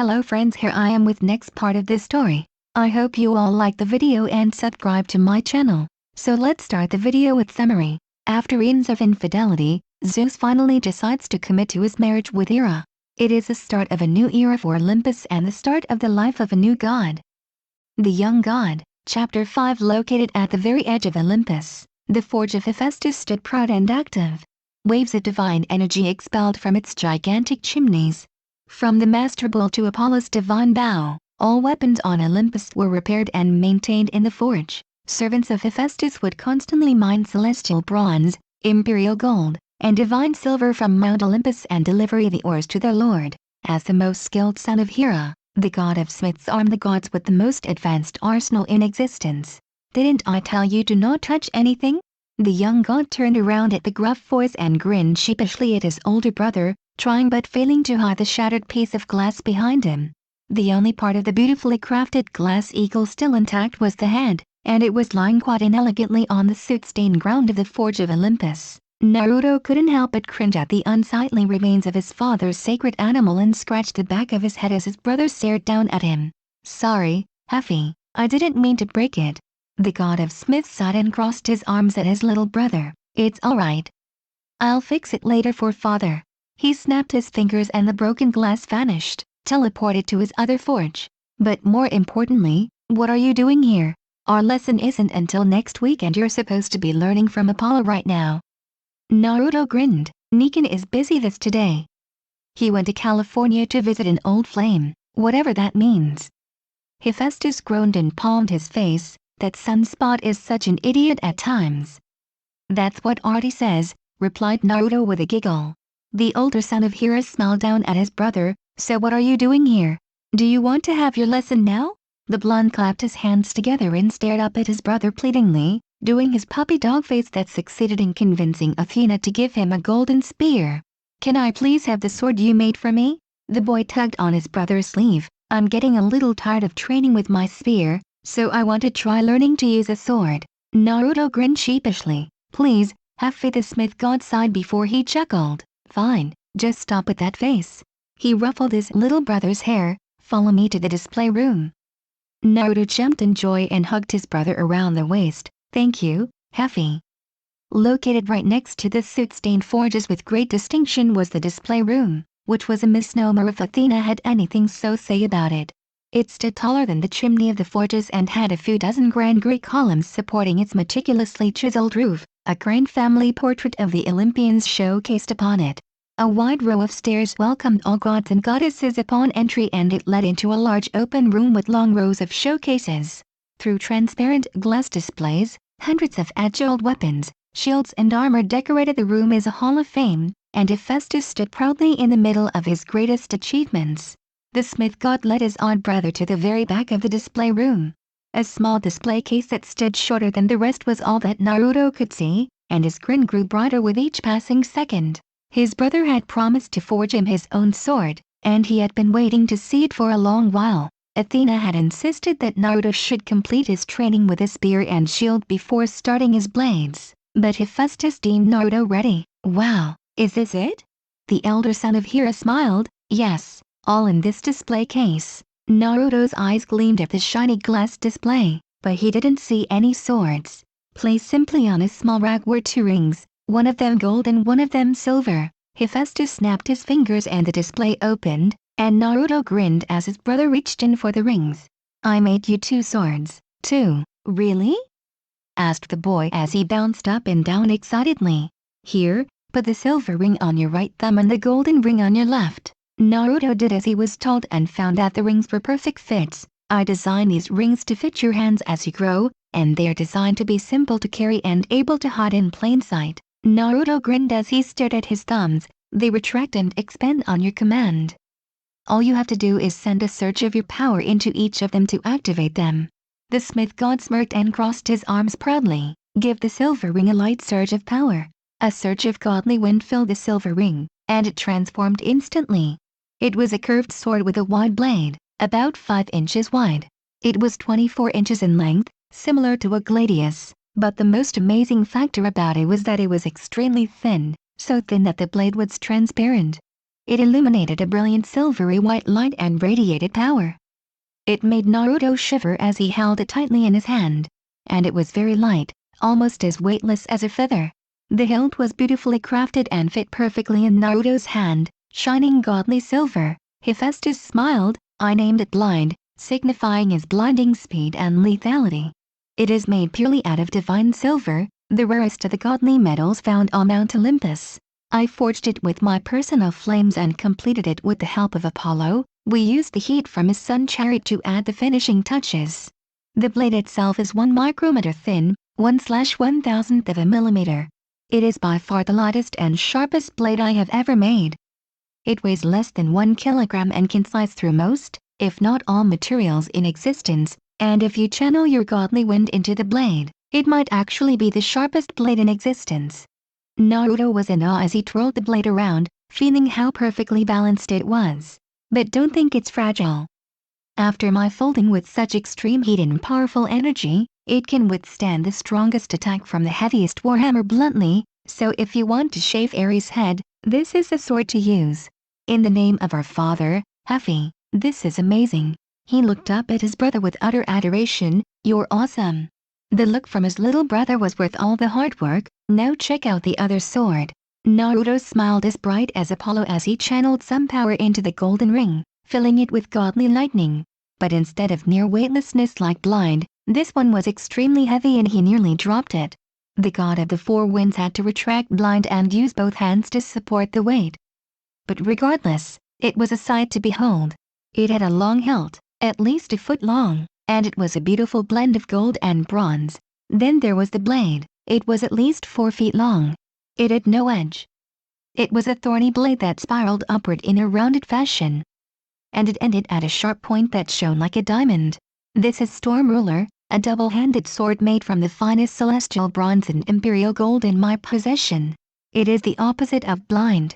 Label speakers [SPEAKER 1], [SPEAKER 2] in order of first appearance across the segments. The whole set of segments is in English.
[SPEAKER 1] Hello friends, here I am with next part of this story. I hope you all like the video and subscribe to my channel. So let's start the video with summary. After eons of infidelity, Zeus finally decides to commit to his marriage with Hera. It is the start of a new era for Olympus and the start of the life of a new god. The Young God, Chapter 5. Located at the very edge of Olympus, the forge of Hephaestus stood proud and active. Waves of divine energy expelled from its gigantic chimneys. From the master bull to Apollo's divine bow, all weapons on Olympus were repaired and maintained in the forge. Servants of Hephaestus would constantly mine celestial bronze, imperial gold, and divine silver from Mount Olympus and deliver the ores to their lord. As the most skilled son of Hera, the god of smiths armed the gods with the most advanced arsenal in existence. "Didn't I tell you to not touch anything?" The young god turned around at the gruff voice and grinned sheepishly at his older brother, trying but failing to hide the shattered piece of glass behind him. The only part of the beautifully crafted glass eagle still intact was the head, and it was lying quite inelegantly on the soot-stained ground of the forge of Olympus. Naruto couldn't help but cringe at the unsightly remains of his father's sacred animal and scratched the back of his head as his brother stared down at him. "Sorry, Heffy, I didn't mean to break it." The god of smiths sighed and crossed his arms at his little brother. "It's alright. I'll fix it later for father." He snapped his fingers and the broken glass vanished, teleported to his other forge. "But more importantly, what are you doing here? Our lesson isn't until next week and you're supposed to be learning from Apollo right now." Naruto grinned. "Nikan is busy this today. He went to California to visit an old flame, whatever that means." Hephaestus groaned and palmed his face. "That Sunspot is such an idiot at times." "That's what Artie says," replied Naruto with a giggle. The older son of Hera smiled down at his brother. "So what are you doing here? Do you want to have your lesson now?" The blonde clapped his hands together and stared up at his brother pleadingly, doing his puppy dog face that succeeded in convincing Athena to give him a golden spear. "Can I please have the sword you made for me?" The boy tugged on his brother's sleeve. "I'm getting a little tired of training with my spear, so I want to try learning to use a sword." Naruto grinned sheepishly. "Please," Hephaestus the smith god sighed before he chuckled. "Fine, just stop with that face." He ruffled his little brother's hair. "Follow me to the display room." Naruto jumped in joy and hugged his brother around the waist. "Thank you, Heffy." Located right next to the soot-stained forges with great distinction was the display room, which was a misnomer if Athena had anything so say about it. It stood taller than the chimney of the forges and had a few dozen grand Greek columns supporting its meticulously chiseled roof. A grand family portrait of the Olympians showcased upon it. A wide row of stairs welcomed all gods and goddesses upon entry and it led into a large open room with long rows of showcases. Through transparent glass displays, hundreds of agile weapons, shields and armor decorated the room as a hall of fame, and Hephaestus stood proudly in the middle of his greatest achievements. The smith god led his odd brother to the very back of the display room. A small display case that stood shorter than the rest was all that Naruto could see, and his grin grew brighter with each passing second. His brother had promised to forge him his own sword, and he had been waiting to see it for a long while. Athena had insisted that Naruto should complete his training with a spear and shield before starting his blades, but Hephaestus deemed Naruto ready. "Wow, is this it?" The elder son of Hera smiled. "Yes, all in this display case." Naruto's eyes gleamed at the shiny glass display, but he didn't see any swords. Placed simply on a small rack were two rings, one of them gold and one of them silver. Hephaestus snapped his fingers and the display opened, and Naruto grinned as his brother reached in for the rings. "I made you two swords." "Two, really?" asked the boy as he bounced up and down excitedly. "Here, put the silver ring on your right thumb and the golden ring on your left." Naruto did as he was told and found that the rings were perfect fits. "I designed these rings to fit your hands as you grow, and they are designed to be simple to carry and able to hide in plain sight." Naruto grinned as he stared at his thumbs. "They retract and expand on your command. All you have to do is send a surge of your power into each of them to activate them." The smith god smirked and crossed his arms proudly. "Give the silver ring a light surge of power." A surge of godly wind filled the silver ring, and it transformed instantly. It was a curved sword with a wide blade, about 5 inches wide. It was 24 inches in length, similar to a gladius, but the most amazing factor about it was that it was extremely thin, so thin that the blade was transparent. It illuminated a brilliant silvery white light and radiated power. It made Naruto shiver as he held it tightly in his hand. And it was very light, almost as weightless as a feather. The hilt was beautifully crafted and fit perfectly in Naruto's hand, shining godly silver. Hephaestus smiled. I named it Blind, signifying his blinding speed and lethality. It is made purely out of divine silver, the rarest of the godly metals found on Mount Olympus. I forged it with my personal flames and completed it with the help of Apollo. We used the heat from his sun chariot to add the finishing touches. The blade itself is 1 micrometer thin, 1/1000th of a millimeter. It is by far the lightest and sharpest blade I have ever made. It weighs less than 1 kilogram and can slice through most, if not all materials in existence, and if you channel your godly wind into the blade, it might actually be the sharpest blade in existence. Naruto was in awe as he twirled the blade around, feeling how perfectly balanced it was. But don't think it's fragile. After my folding with such extreme heat and powerful energy, it can withstand the strongest attack from the heaviest warhammer bluntly, so if you want to shave Ares' head, this is the sword to use. In the name of our father, Hephi, this is amazing. He looked up at his brother with utter adoration. You're awesome. The look from his little brother was worth all the hard work. Now check out the other sword. Naruto smiled as bright as Apollo as he channeled some power into the golden ring, filling it with godly lightning. But instead of near weightlessness like Blind, this one was extremely heavy and he nearly dropped it. The god of the four winds had to retract Blind and use both hands to support the weight. But regardless, it was a sight to behold. It had a long hilt, at least a foot long, and it was a beautiful blend of gold and bronze. Then there was the blade. It was at least 4 feet long. It had no edge. It was a thorny blade that spiraled upward in a rounded fashion. And it ended at a sharp point that shone like a diamond. This is Storm Ruler, a double-handed sword made from the finest celestial bronze and imperial gold in my possession. It is the opposite of Blind.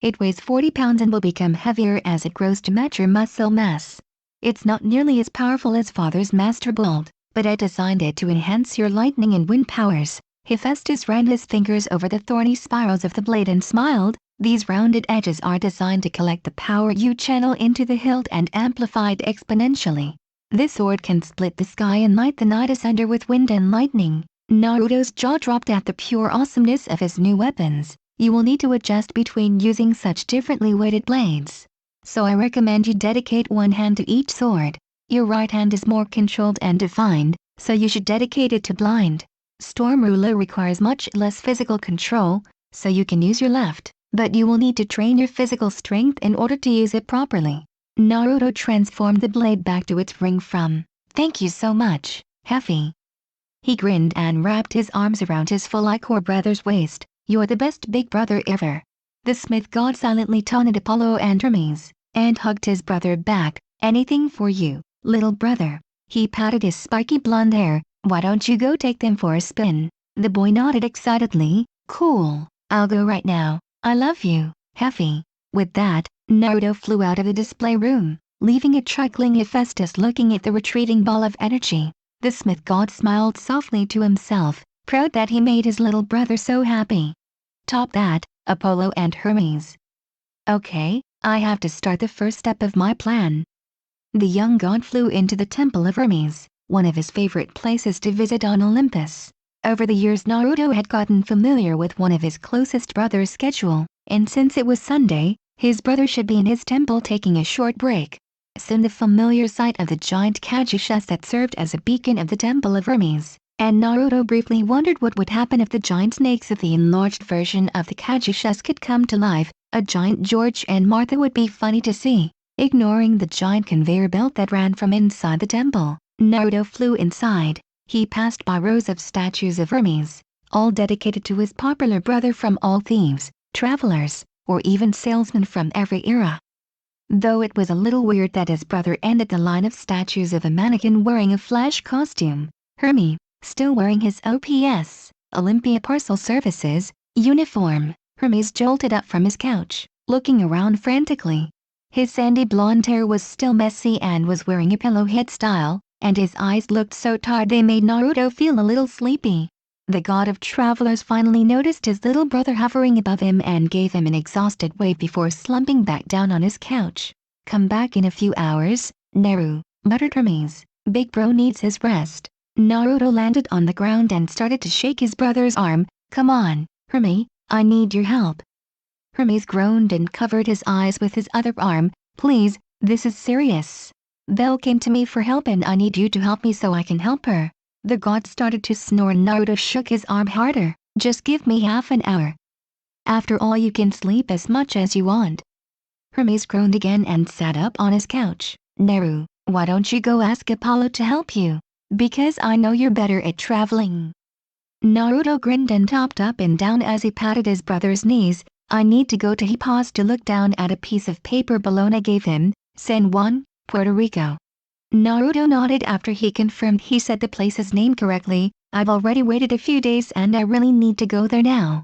[SPEAKER 1] It weighs 40 pounds and will become heavier as it grows to match your muscle mass. It's not nearly as powerful as Father's Master Bolt, but I designed it to enhance your lightning and wind powers. Hephaestus ran his fingers over the thorny spirals of the blade and smiled. These rounded edges are designed to collect the power you channel into the hilt and amplify it exponentially. This sword can split the sky and light the night asunder with wind and lightning. Naruto's jaw dropped at the pure awesomeness of his new weapons. You will need to adjust between using such differently weighted blades. So I recommend you dedicate one hand to each sword. Your right hand is more controlled and defined, so you should dedicate it to Blind. Storm Ruler requires much less physical control, so you can use your left, but you will need to train your physical strength in order to use it properly. Naruto transformed the blade back to its ring from, "Thank you so much, Hephi." He grinned and wrapped his arms around his full Ichor brother's waist. You're the best big brother ever. The smith god silently taunted Apollo and Hermes, and hugged his brother back. Anything for you, little brother. He patted his spiky blonde hair. Why don't you go take them for a spin? The boy nodded excitedly. Cool, I'll go right now. I love you, Hephi. With that, Naruto flew out of the display room, leaving a chuckling Hephaestus looking at the retreating ball of energy. The smith god smiled softly to himself, proud that he made his little brother so happy. Top that, Apollo and Hermes. Okay, I have to start the first step of my plan. The young god flew into the temple of Hermes, one of his favorite places to visit on Olympus. Over the years Naruto had gotten familiar with one of his closest brother's schedule, and since it was Sunday, his brother should be in his temple taking a short break. Soon the familiar sight of the giant caduceus that served as a beacon of the temple of Hermes, and Naruto briefly wondered what would happen if the giant snakes of the enlarged version of the caduceus could come to life. A giant George and Martha would be funny to see. Ignoring the giant conveyor belt that ran from inside the temple, Naruto flew inside. He passed by rows of statues of Hermes, all dedicated to his popular brother from all thieves, travelers, or even salesmen from every era. Though it was a little weird that his brother ended the line of statues of a mannequin wearing a Flash costume. Hermes, still wearing his OPS, Olympia Parcel Services, uniform. Hermes jolted up from his couch, looking around frantically. His sandy blonde hair was still messy and was wearing a pillow head style, and his eyes looked so tired they made Naruto feel a little sleepy. The god of travelers finally noticed his little brother hovering above him and gave him an exhausted wave before slumping back down on his couch. "Come back in a few hours, Naru," muttered Hermes. "Big bro needs his rest." Naruto landed on the ground and started to shake his brother's arm. "Come on, Hermes, I need your help." Hermes groaned and covered his eyes with his other arm. "Please, this is serious. Belle came to me for help and I need you to help me so I can help her." The god started to snore. Naruto shook his arm harder. "Just give me half an hour. After all, you can sleep as much as you want." Hermes groaned again and sat up on his couch. "Naru, why don't you go ask Apollo to help you? Because I know you're better at traveling." Naruto grinned and hopped up and down as he patted his brother's knees. "I need to go to." He paused to look down at a piece of paper Bologna gave him. "San Juan, Puerto Rico." Naruto nodded after he confirmed he said the place's name correctly. "I've already waited a few days and I really need to go there now."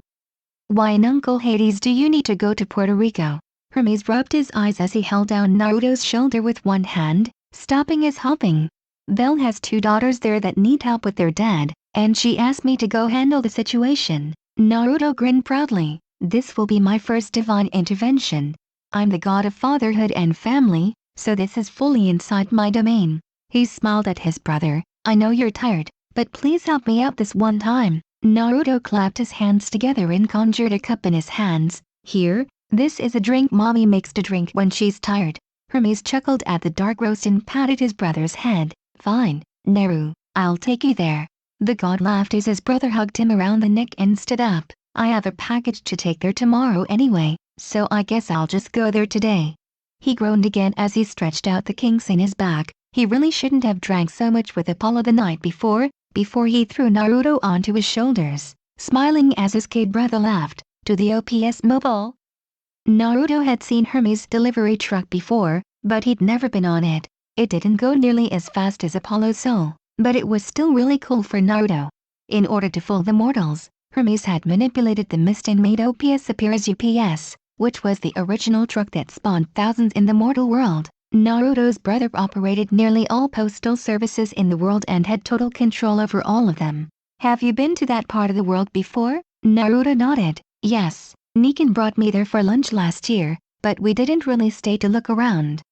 [SPEAKER 1] "Why in Uncle Hades do you need to go to Puerto Rico?" Hermes rubbed his eyes as he held down Naruto's shoulder with one hand, stopping his hopping. "Belle has 2 daughters there that need help with their dad, and she asked me to go handle the situation." Naruto grinned proudly. "This will be my first divine intervention. I'm the god of fatherhood and family, so this is fully inside my domain." He smiled at his brother. "I know you're tired, but please help me out this one time." Naruto clapped his hands together and conjured a cup in his hands. "Here, this is a drink mommy makes to drink when she's tired." Hermes chuckled at the dark roast and patted his brother's head. "Fine, Naru, I'll take you there." The god laughed as his brother hugged him around the neck and stood up. "I have a package to take there tomorrow anyway, so I guess I'll just go there today." He groaned again as he stretched out the kinks in his back. He really shouldn't have drank so much with Apollo the night before he threw Naruto onto his shoulders, smiling as his kid brother laughed. "To the OPS mobile." Naruto had seen Hermes' delivery truck before, but he'd never been on it. It didn't go nearly as fast as Apollo's soul, but it was still really cool for Naruto. In order to fool the mortals, Hermes had manipulated the mist and made OPS appear as UPS, which was the original truck that spawned thousands in the mortal world. Naruto's brother operated nearly all postal services in the world and had total control over all of them. "Have you been to that part of the world before?" Naruto nodded. "Yes, Nikan brought me there for lunch last year, but we didn't really stay to look around."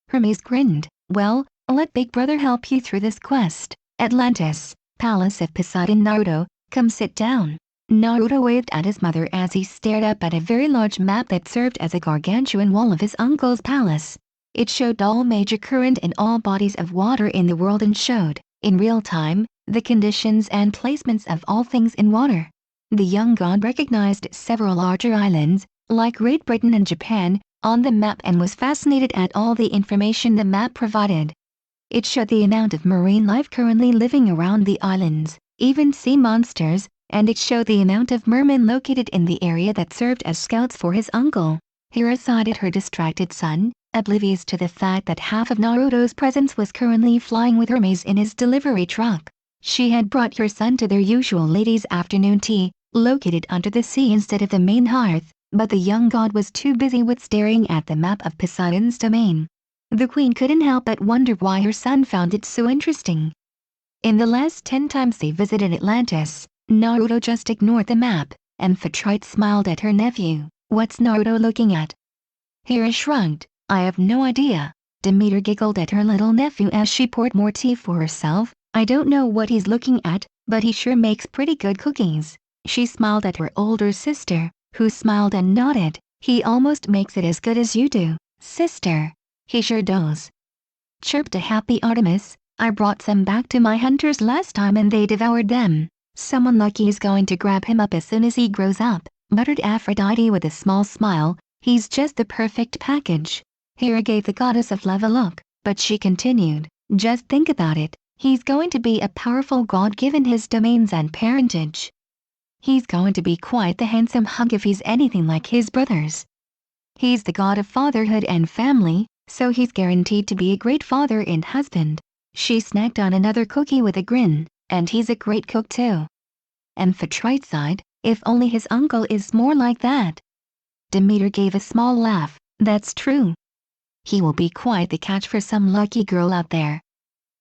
[SPEAKER 1] Hermes grinned. "Well, let Big Brother help you through this quest. Atlantis, Palace of Poseidon." "Naruto, come sit down." Naruto waved at his mother as he stared up at a very large map that served as a gargantuan wall of his uncle's palace. It showed all major current and all bodies of water in the world and showed, in real time, the conditions and placements of all things in water. The young god recognized several larger islands, like Great Britain and Japan, on the map and was fascinated at all the information the map provided. It showed the amount of marine life currently living around the islands, even sea monsters, and it showed the amount of mermen located in the area that served as scouts for his uncle. Hira sighed at her distracted son, oblivious to the fact that half of Naruto's presence was currently flying with Hermes in his delivery truck. She had brought her son to their usual ladies' afternoon tea, located under the sea instead of the main hearth, but the young god was too busy with staring at the map of Poseidon's domain. The queen couldn't help but wonder why her son found it so interesting. In the last 10 times they visited Atlantis, Naruto just ignored the map, and Amphitrite smiled at her nephew. "What's Naruto looking at?" Hira shrugged. "I have no idea." Demeter giggled at her little nephew as she poured more tea for herself. "I don't know what he's looking at, but he sure makes pretty good cookies." She smiled at her older sister, who smiled and nodded. "He almost makes it as good as you do, sister." "He sure does," chirped a happy Artemis. "I brought some back to my hunters last time and they devoured them. Someone lucky is going to grab him up as soon as he grows up," muttered Aphrodite with a small smile. "He's just the perfect package." Hera gave the goddess of love a look, but she continued, "Just think about it, he's going to be a powerful god given his domains and parentage. He's going to be quite the handsome hunk if he's anything like his brothers. He's the god of fatherhood and family, so he's guaranteed to be a great father and husband." She snacked on another cookie with a grin. "And he's a great cook too." Amphitrite sighed. "If only his uncle is more like that." Demeter gave a small laugh. "That's true. He will be quite the catch for some lucky girl out there."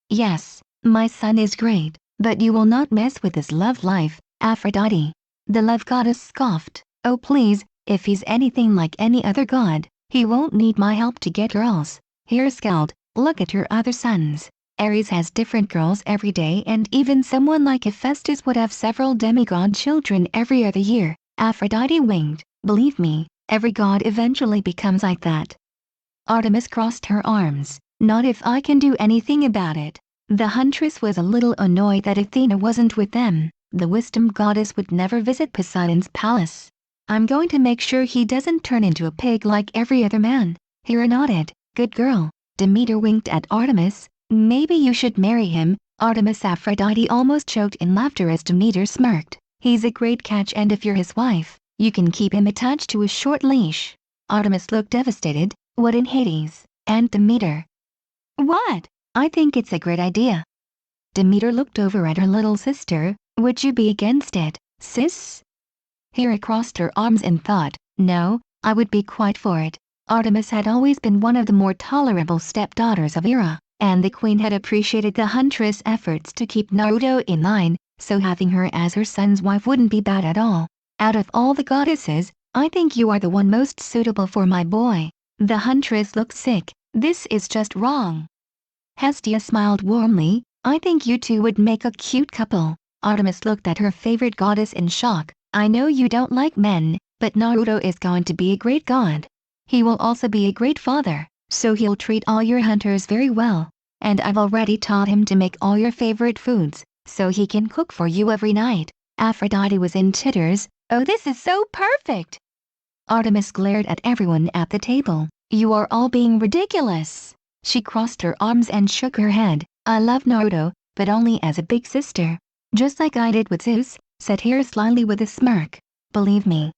[SPEAKER 1] "Yes, my son is great, but you will not mess with his love life. Aphrodite. The love goddess scoffed. Oh please, if he's anything like any other god, he won't need my help to get girls. Hera scowled. Look at your other sons. Ares has different girls every day, and even someone like Hephaestus would have several demigod children every other year. Aphrodite winked. Believe me, every god eventually becomes like that. Artemis crossed her arms. Not if I can do anything about it. The huntress was a little annoyed that Athena wasn't with them. The wisdom goddess would never visit Poseidon's palace. I'm going to make sure he doesn't turn into a pig like every other man. Hera nodded. Good girl. Demeter winked at Artemis. Maybe you should marry him. Artemis. Aphrodite almost choked in laughter as Demeter smirked. He's a great catch, and if you're his wife, you can keep him attached to a short leash. Artemis looked devastated. What in Hades? And Demeter? What? I think it's a great idea. Demeter looked over at her little sister. Would you be against it, sis? Hera crossed her arms in thought. No, I would be quite for it. Artemis had always been one of the more tolerable stepdaughters of Hera, and the queen had appreciated the huntress' efforts to keep Naruto in line, so having her as her son's wife wouldn't be bad at all. Out of all the goddesses, I think you are the one most suitable for my boy. The huntress looked sick. This is just wrong. Hestia smiled warmly. I think you two would make a cute couple. Artemis looked at her favorite goddess in shock. I know you don't like men, but Naruto is going to be a great god. He will also be a great father, so he'll treat all your hunters very well. And I've already taught him to make all your favorite foods, so he can cook for you every night. Aphrodite was in titters. Oh, this is so perfect! Artemis glared at everyone at the table. You are all being ridiculous. She crossed her arms and shook her head. I love Naruto, but only as a big sister. Just like I did with Zeus, said Hera slyly with a smirk. Believe me,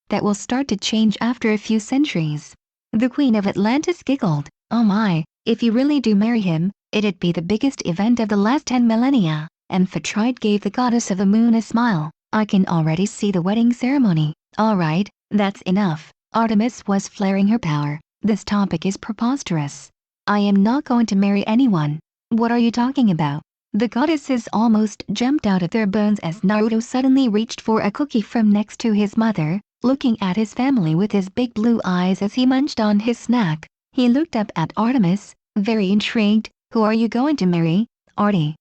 [SPEAKER 1] that will start to change after a few centuries. The Queen of Atlantis giggled. Oh my, if you really do marry him, it'd be the biggest event of the last 10 millennia. Amphitrite gave the goddess of the moon a smile. I can already see the wedding ceremony. Alright, that's enough. Artemis was flaring her power. This topic is preposterous. I am not going to marry anyone. What are you talking about? The goddesses almost jumped out of their bones as Naruto suddenly reached for a cookie from next to his mother, looking at his family with his big blue eyes as he munched on his snack. He looked up at Artemis, very intrigued. Who are you going to marry, Artie?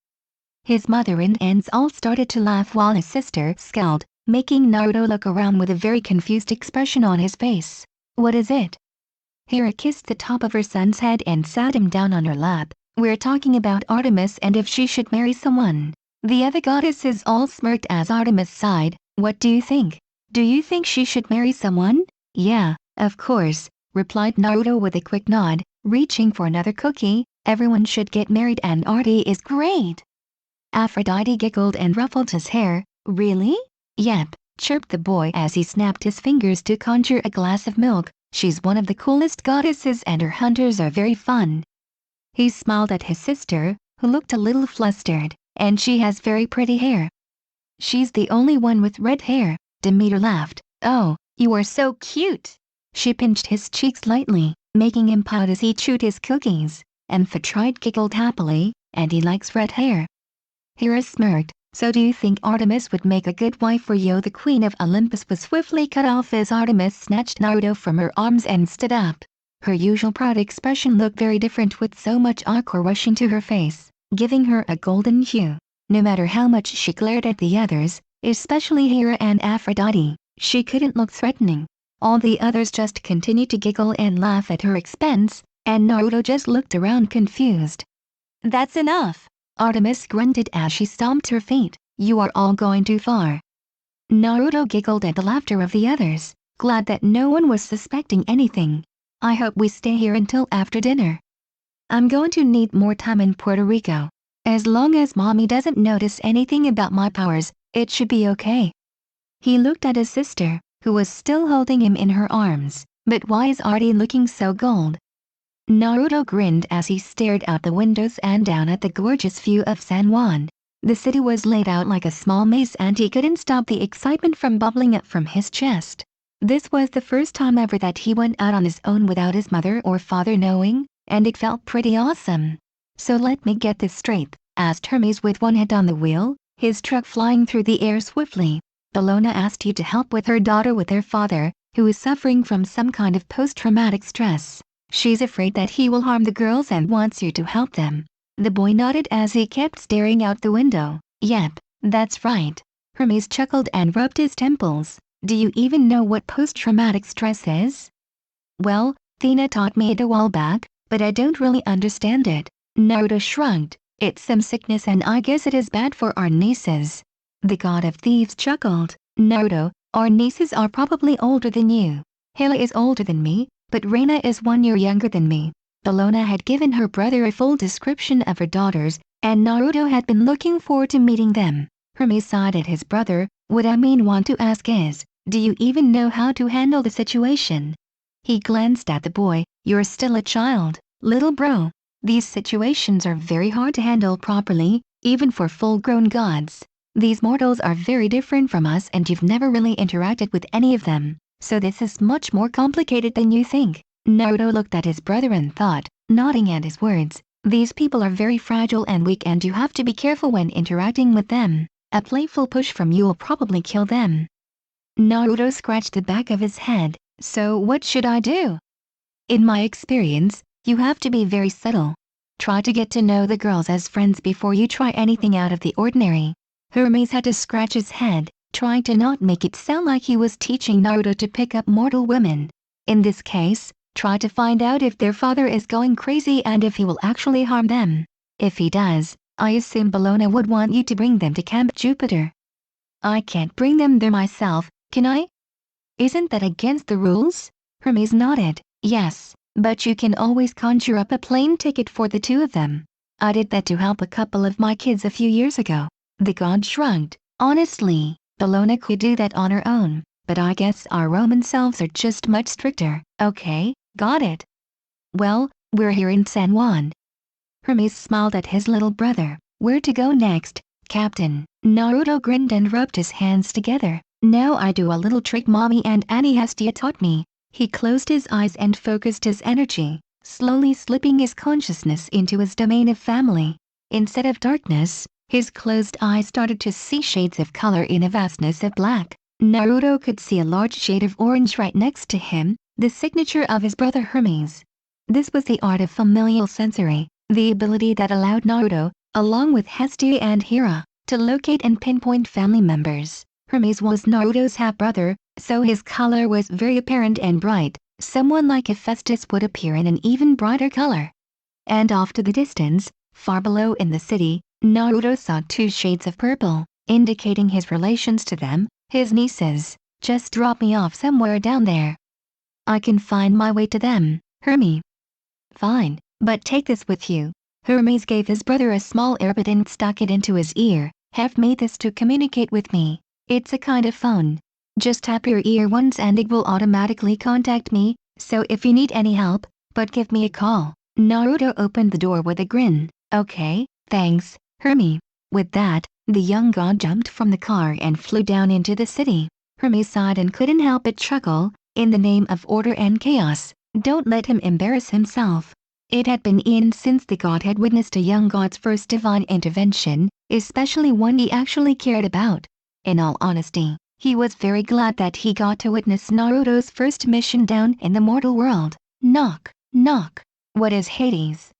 [SPEAKER 1] His mother and aunts all started to laugh while his sister scowled, making Naruto look around with a very confused expression on his face. What is it? Hera kissed the top of her son's head and sat him down on her lap. We're talking about Artemis and if she should marry someone. The other goddesses all smirked as Artemis sighed. What do you think? Do you think she should marry someone? Yeah, of course, replied Naruto with a quick nod, reaching for another cookie. Everyone should get married and Artie is great. Aphrodite giggled and ruffled his hair. Really? Yep, chirped the boy as he snapped his fingers to conjure a glass of milk. She's one of the coolest goddesses and her hunters are very fun. He smiled at his sister, who looked a little flustered, and she has very pretty hair. She's the only one with red hair. Demeter laughed. Oh, you are so cute. She pinched his cheeks lightly, making him pout as he chewed his cookies. Amphitrite giggled happily, and he likes red hair. Hera smirked. So do you think Artemis would make a good wife for you? The Queen of Olympus was swiftly cut off as Artemis snatched Naruto from her arms and stood up. Her usual proud expression looked very different with so much aqua rushing to her face, giving her a golden hue. No matter how much she glared at the others, especially Hera and Aphrodite, she couldn't look threatening. All the others just continued to giggle and laugh at her expense, and Naruto just looked around confused. That's enough. Artemis grunted as she stomped her feet. You are all going too far. Naruto giggled at the laughter of the others, glad that no one was suspecting anything. I hope we stay here until after dinner. I'm going to need more time in Puerto Rico. As long as mommy doesn't notice anything about my powers, it should be okay. He looked at his sister, who was still holding him in her arms. But why is Artie looking so gold? Naruto grinned as he stared out the windows and down at the gorgeous view of San Juan. The city was laid out like a small maze and he couldn't stop the excitement from bubbling up from his chest. This was the first time ever that he went out on his own without his mother or father knowing, and it felt pretty awesome. So let me get this straight, asked Hermes with one hand on the wheel. his truck flying through the air swiftly. Bellona asked you to help with her daughter with their father, who is suffering from some kind of post-traumatic stress. She's afraid that he will harm the girls and wants you to help them. The boy nodded as he kept staring out the window. Yep, that's right. Hermes chuckled and rubbed his temples. Do you even know what post-traumatic stress is? Well, Athena taught me it a while back, but I don't really understand it. Naruto shrugged. It's some sickness and I guess it is bad for our nieces. The god of thieves chuckled. Naruto, our nieces are probably older than you. Hila is older than me, but Reina is 1 year younger than me. Bellona had given her brother a full description of her daughters, and Naruto had been looking forward to meeting them. Hermes sighed at his brother. What I want to ask is, do you even know how to handle the situation? He glanced at the boy. You're still a child, little bro. These situations are very hard to handle properly, even for full-grown gods. These mortals are very different from us and you've never really interacted with any of them, so this is much more complicated than you think. Naruto looked at his brother and thought, nodding at his words, these people are very fragile and weak and you have to be careful when interacting with them. A playful push from you will probably kill them. Naruto scratched the back of his head. So what should I do? In my experience, you have to be very subtle. Try to get to know the girls as friends before you try anything out of the ordinary. Hermes had to scratch his head, trying to not make it sound like he was teaching Naruto to pick up mortal women. In this case, try to find out if their father is going crazy and if he will actually harm them. If he does, I assume Bellona would want you to bring them to Camp Jupiter. I can't bring them there myself, can I? Isn't that against the rules? Hermes nodded. Yes, but you can always conjure up a plane ticket for the two of them. I did that to help a couple of my kids a few years ago. The god shrugged. Honestly, Bellona could do that on her own, but I guess our Roman selves are just much stricter. Okay, got it. Well, we're here in San Juan. Hermes smiled at his little brother. Where to go next, Captain? Naruto grinned and rubbed his hands together. Now I do a little trick Mommy and Hephaestus taught me. He closed his eyes and focused his energy, slowly slipping his consciousness into his domain of family. Instead of darkness, his closed eyes started to see shades of color in a vastness of black. Naruto could see a large shade of orange right next to him, the signature of his brother Hermes. This was the art of familial sensory, the ability that allowed Naruto, along with Hephaestus and Hira, to locate and pinpoint family members. Hermes was Naruto's half-brother, so his color was very apparent and bright. Someone like Hephaestus would appear in an even brighter color. And off to the distance, far below in the city, Naruto saw 2 shades of purple, indicating his relations to them, his nieces. Just drop me off somewhere down there. I can find my way to them, Hermes. Fine, but take this with you. Hermes gave his brother a small earbud and stuck it into his ear. Have made this to communicate with me. It's a kind of phone. Just tap your ear once and it will automatically contact me, so if you need any help, but give me a call. Naruto opened the door with a grin. Okay, thanks, Hermes. With that, the young god jumped from the car and flew down into the city. Hermes sighed and couldn't help but chuckle. In the name of order and chaos, don't let him embarrass himself. It had been eons since the god had witnessed a young god's first divine intervention, especially one he actually cared about. In all honesty, he was very glad that he got to witness Naruto's first mission down in the mortal world. Knock, knock. What is Hades?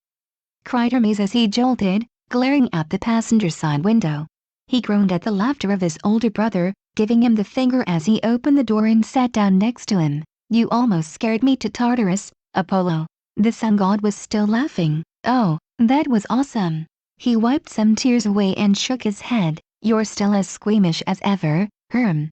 [SPEAKER 1] Cried Hermes as he jolted, glaring at the passenger side window. He groaned at the laughter of his older brother, giving him the finger as he opened the door and sat down next to him. You almost scared me to Tartarus, Apollo. The sun god was still laughing. Oh, that was awesome. He wiped some tears away and shook his head. You're still as squeamish as ever, Herm.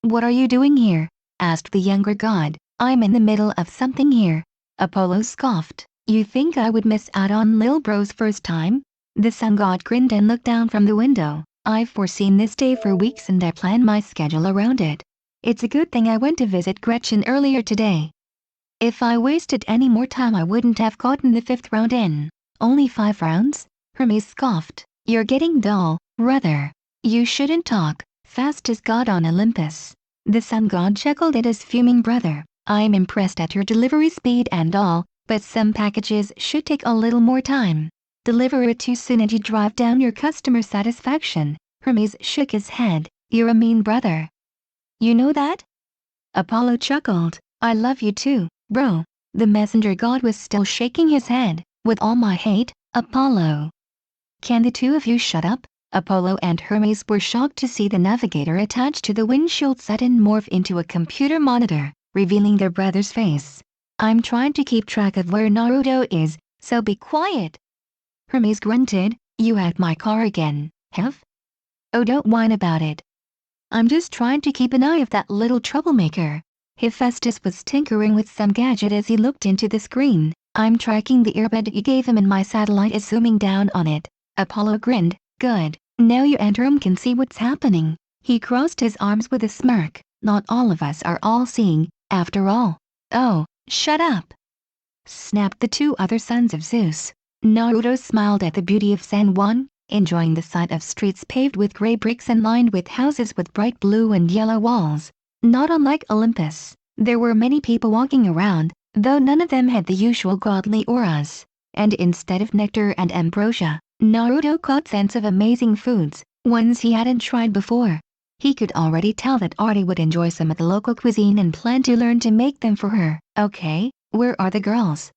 [SPEAKER 1] What are you doing here? Asked the younger god. I'm in the middle of something here. Apollo scoffed. You think I would miss out on Lil Bro's first time? The sun god grinned and looked down from the window. I've foreseen this day for weeks and I plan my schedule around it. It's a good thing I went to visit Gretchen earlier today. If I wasted any more time I wouldn't have gotten the 5th round in. Only 5 rounds? Hermes scoffed. You're getting dull, brother. You shouldn't talk, fastest god on Olympus. The sun god chuckled at his fuming brother. I'm impressed at your delivery speed and all, but some packages should take a little more time. Deliver it too soon and you drive down your customer satisfaction. Hermes shook his head. You're a mean brother. You know that? Apollo chuckled. I love you too, bro. The messenger god was still shaking his head. With all my hate, Apollo. Can the two of you shut up? Apollo and Hermes were shocked to see the navigator attached to the windshield sudden morph into a computer monitor, revealing their brother's face. I'm trying to keep track of where Naruto is, so be quiet. Hermes grunted. You hacked my car again, Hef? Oh, don't whine about it. I'm just trying to keep an eye on that little troublemaker. Hephaestus was tinkering with some gadget as he looked into the screen. I'm tracking the earbud you gave him and my satellite is zooming down on it. Apollo grinned. Good. Now you and Herm can see what's happening. He crossed his arms with a smirk. Not all of us are all-seeing, after all. Oh, shut up! Snapped the two other sons of Zeus. Naruto smiled at the beauty of San Juan, enjoying the sight of streets paved with gray bricks and lined with houses with bright blue and yellow walls. Not unlike Olympus, there were many people walking around, though none of them had the usual godly auras. And instead of nectar and ambrosia, Naruto caught sense of amazing foods, ones he hadn't tried before. He could already tell that Artie would enjoy some of the local cuisine and planned to learn to make them for her. Okay, where are the girls?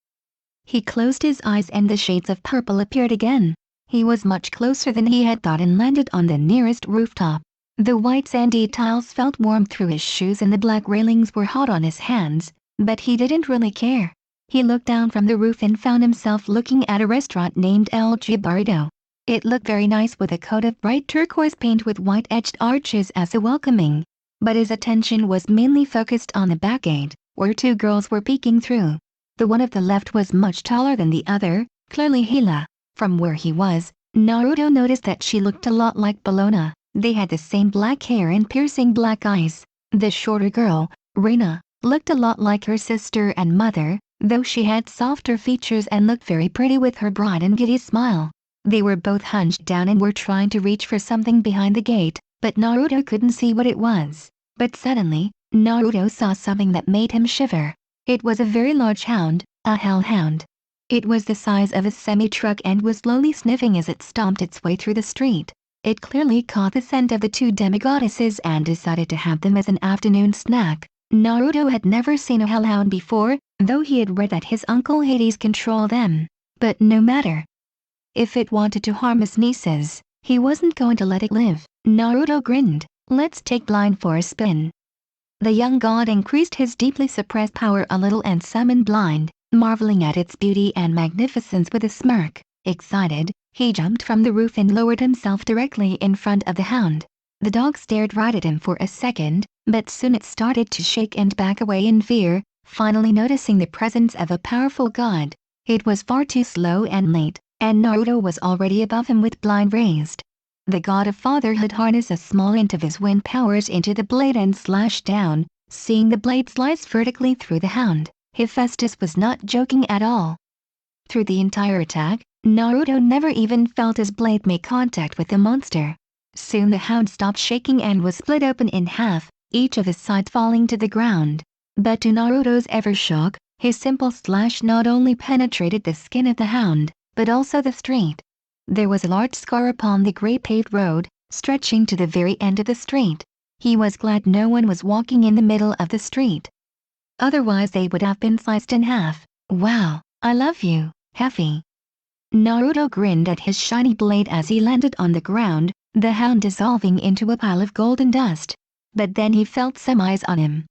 [SPEAKER 1] He closed his eyes and the shades of purple appeared again. He was much closer than he had thought and landed on the nearest rooftop. The white sandy tiles felt warm through his shoes and the black railings were hot on his hands, but he didn't really care. He looked down from the roof and found himself looking at a restaurant named El Jibarito. It looked very nice with a coat of bright turquoise paint with white-edged arches as a welcoming. But his attention was mainly focused on the back gate, where two girls were peeking through. The one of the left was much taller than the other, clearly Hila. From where he was, Naruto noticed that she looked a lot like Bologna. They had the same black hair and piercing black eyes. The shorter girl, Reina, looked a lot like her sister and mother, though she had softer features and looked very pretty with her broad and giddy smile. They were both hunched down and were trying to reach for something behind the gate, but Naruto couldn't see what it was. But suddenly, Naruto saw something that made him shiver. It was a very large hound, a hellhound. It was the size of a semi-truck and was slowly sniffing as it stomped its way through the street. It clearly caught the scent of the two demigoddesses and decided to have them as an afternoon snack. Naruto had never seen a hellhound before, though he had read that his uncle Hades controlled them. But no matter. If it wanted to harm his nieces, he wasn't going to let it live. Naruto grinned. Let's take Blind for a spin. The young god increased his deeply suppressed power a little and summoned Blind, marveling at its beauty and magnificence with a smirk. Excited, he jumped from the roof and lowered himself directly in front of the hound. The dog stared right at him for a second, but soon it started to shake and back away in fear, finally noticing the presence of a powerful god. It was far too slow and late, and Naruto was already above him with Blind raised. The god of fatherhood harnessed a small hint of his wind powers into the blade and slashed down, seeing the blade slice vertically through the hound. Hephaestus was not joking at all. Through the entire attack, Naruto never even felt his blade make contact with the monster. Soon the hound stopped shaking and was split open in half, each of his sides falling to the ground. But to Naruto's ever shock, his simple slash not only penetrated the skin of the hound, but also the street. There was a large scar upon the gray paved road, stretching to the very end of the street. He was glad no one was walking in the middle of the street. Otherwise they would have been sliced in half. Wow, I love you, Heffy. Naruto grinned at his shiny blade as he landed on the ground, the hound dissolving into a pile of golden dust. But then he felt some eyes on him.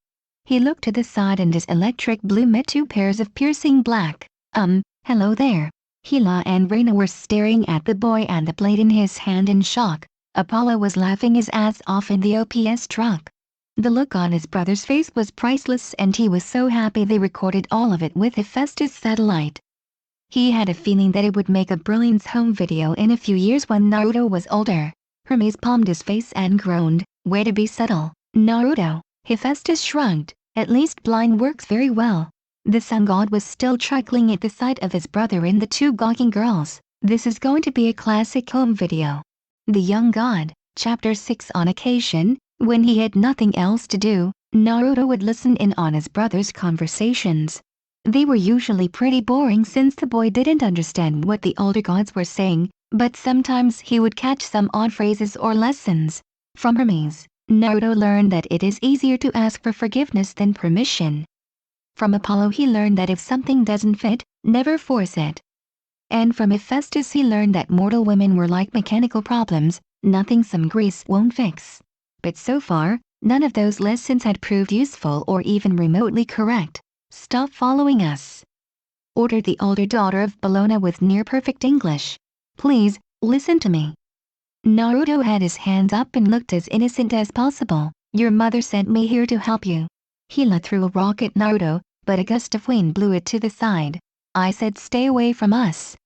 [SPEAKER 1] He looked to the side and his electric blue met two pairs of piercing black. Hello there. Hila and Reina were staring at the boy and the blade in his hand in shock. Apollo was laughing his ass off in the OPS truck. The look on his brother's face was priceless and he was so happy they recorded all of it with Hephaestus' satellite. He had a feeling that it would make a brilliant home video in a few years when Naruto was older. Hermes palmed his face and groaned, way to be subtle, Naruto. Hephaestus shrugged, at least Blind works very well. The sun god was still chuckling at the sight of his brother and the two gawking girls. This is going to be a classic home video. The young god, chapter 6. On occasion, when he had nothing else to do, Naruto would listen in on his brother's conversations. They were usually pretty boring since the boy didn't understand what the older gods were saying, but sometimes he would catch some odd phrases or lessons. From Hermes, Naruto learned that it is easier to ask for forgiveness than permission. From Apollo he learned that if something doesn't fit, never force it. And from Hephaestus he learned that mortal women were like mechanical problems, nothing some grease won't fix. But so far, none of those lessons had proved useful or even remotely correct. "Stop following us," ordered the older daughter of Bologna with near-perfect English. "Please, listen to me." Naruto had his hands up and looked as innocent as possible. "Your mother sent me here to help you." Hila threw a rock at Naruto, but a gust of wind blew it to the side. "I said stay away from us."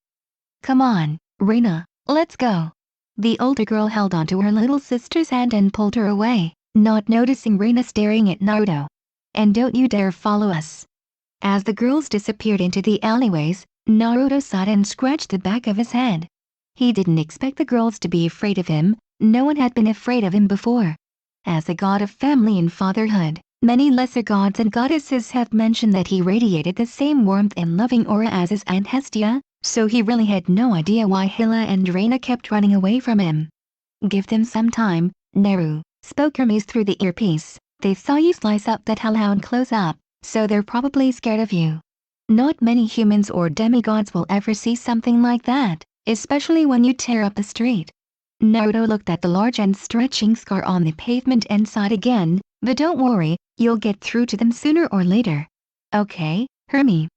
[SPEAKER 1] "Come on, Reina, let's go." The older girl held onto her little sister's hand and pulled her away, not noticing Reina staring at Naruto. "And don't you dare follow us." As the girls disappeared into the alleyways, Naruto sighed and scratched the back of his head. He didn't expect the girls to be afraid of him. No one had been afraid of him before. As a god of family and fatherhood, many lesser gods and goddesses have mentioned that he radiated the same warmth and loving aura as his aunt Hestia, so he really had no idea why Hila and Reina kept running away from him. "Give them some time, Naru," spoke Hermes through the earpiece. "They saw you slice up that hellhound close up, so they're probably scared of you. Not many humans or demigods will ever see something like that, especially when you tear up the street." Naruto looked at the large and stretching scar on the pavement and sighed again, "But don't worry, you'll get through to them sooner or later." "Okay, Hermes."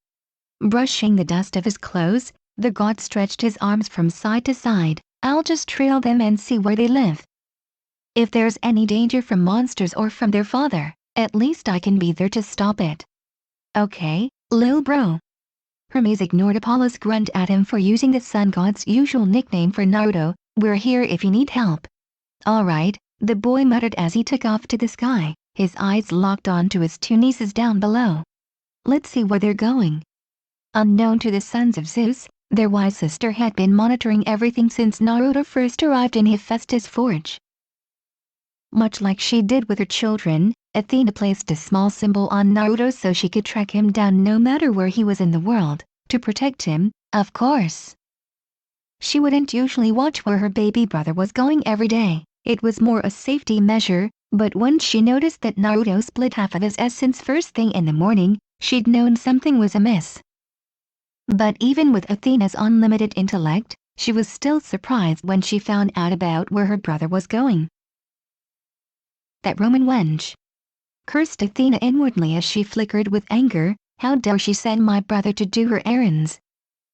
[SPEAKER 1] Brushing the dust of his clothes, the god stretched his arms from side to side. "I'll just trail them and see where they live. If there's any danger from monsters or from their father, at least I can be there to stop it." "Okay, lil bro." Hermes ignored Apollo's grunt at him for using the sun god's usual nickname for Naruto. "We're here if you need help." "Alright," the boy muttered as he took off to the sky, his eyes locked on to his two nieces down below. "Let's see where they're going." Unknown to the sons of Zeus, their wise sister had been monitoring everything since Naruto first arrived in Hephaestus' forge. Much like she did with her children, Athena placed a small symbol on Naruto so she could track him down no matter where he was in the world, to protect him, of course. She wouldn't usually watch where her baby brother was going every day, it was more a safety measure, but when she noticed that Naruto split half of his essence first thing in the morning, she'd known something was amiss. But even with Athena's unlimited intellect, she was still surprised when she found out about where her brother was going. "That Roman wench," cursed Athena inwardly as she flickered with anger. "How dare she send my brother to do her errands?"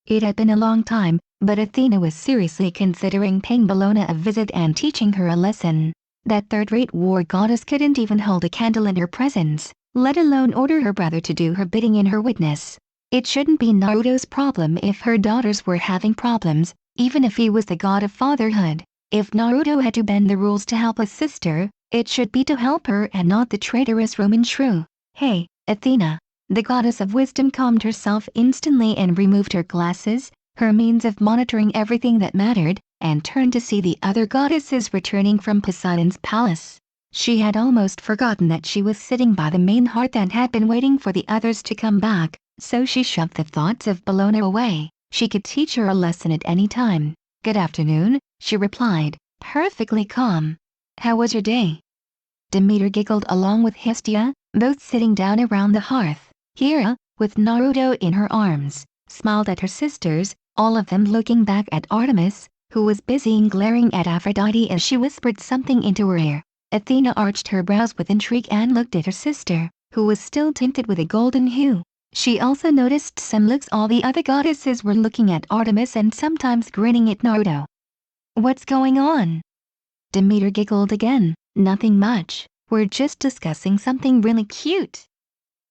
[SPEAKER 1] It had been a long time, but Athena was seriously considering paying Bologna a visit and teaching her a lesson. That third-rate war goddess couldn't even hold a candle in her presence, let alone order her brother to do her bidding in her witness. It shouldn't be Naruto's problem if her daughters were having problems, even if he was the god of fatherhood. If Naruto had to bend the rules to help a sister, it should be to help her and not the traitorous Roman shrew. "Hey, Athena." The goddess of wisdom calmed herself instantly and removed her glasses, her means of monitoring everything that mattered, and turned to see the other goddesses returning from Poseidon's palace. She had almost forgotten that she was sitting by the main hearth and had been waiting for the others to come back, so she shoved the thoughts of Bologna away. She could teach her a lesson at any time. "Good afternoon," she replied, perfectly calm. "How was your day?" Demeter giggled along with Hestia, both sitting down around the hearth. Hira, with Naruto in her arms, smiled at her sisters, all of them looking back at Artemis, who was busy glaring at Aphrodite as she whispered something into her ear. Athena arched her brows with intrigue and looked at her sister, who was still tinted with a golden hue. She also noticed some looks all the other goddesses were looking at Artemis and sometimes grinning at Naruto. "What's going on?" Demeter giggled again. "Nothing much, we're just discussing something really cute."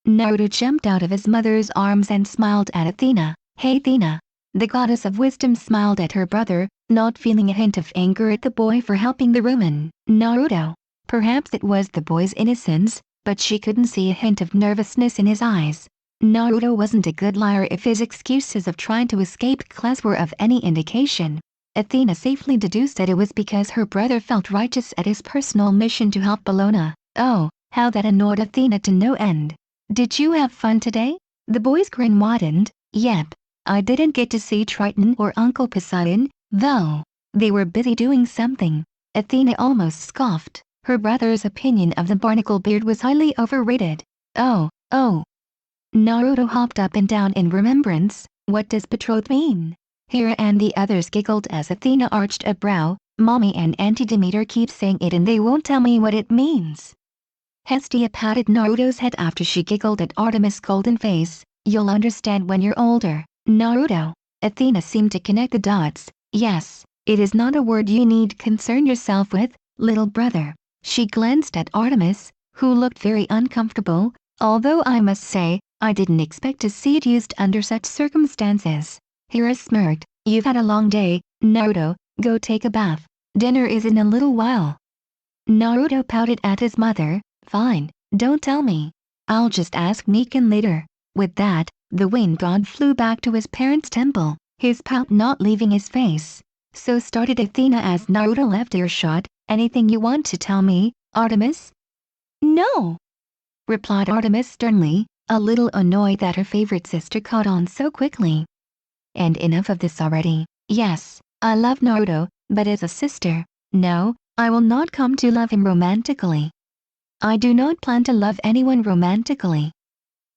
[SPEAKER 1] Naruto jumped out of his mother's arms and smiled at Athena. "Hey Athena." The goddess of wisdom smiled at her brother, not feeling a hint of anger at the boy for helping the Roman. Naruto. Perhaps it was the boy's innocence, but she couldn't see a hint of nervousness in his eyes. Naruto wasn't a good liar if his excuses of trying to escape class were of any indication. Athena safely deduced that it was because her brother felt righteous at his personal mission to help Bologna. Oh, how that annoyed Athena to no end. "Did you have fun today?" The boy's grin widened. "Yep. I didn't get to see Triton or Uncle Poseidon, Though they were busy doing something, Athena almost scoffed. Her brother's opinion of the barnacle beard was highly overrated. Oh. Naruto hopped up and down in remembrance. What does betrothed mean? Hira and the others giggled as Athena arched a brow. Mommy and Auntie Demeter keep saying it and they won't tell me what it means. Hestia patted Naruto's head after she giggled at Artemis' golden face. You'll understand when you're older, Naruto. Athena seemed to connect the dots. Yes, it is not a word you need concern yourself with, little brother. She glanced at Artemis, who looked very uncomfortable, although I must say, I didn't expect to see it used under such circumstances. Hira smirked. You've had a long day, Naruto, go take a bath. Dinner is in a little while. Naruto pouted at his mother. Fine, don't tell me. I'll just ask Nikan later. With that, the wind god flew back to his parents' temple, his pout not leaving his face. So started Athena as Naruto left earshot. Anything you want to tell me, Artemis? No, replied Artemis sternly, a little annoyed that her favorite sister caught on so quickly. And enough of this already. Yes, I love Naruto, but as a sister, no, I will not come to love him romantically. I do not plan to love anyone romantically.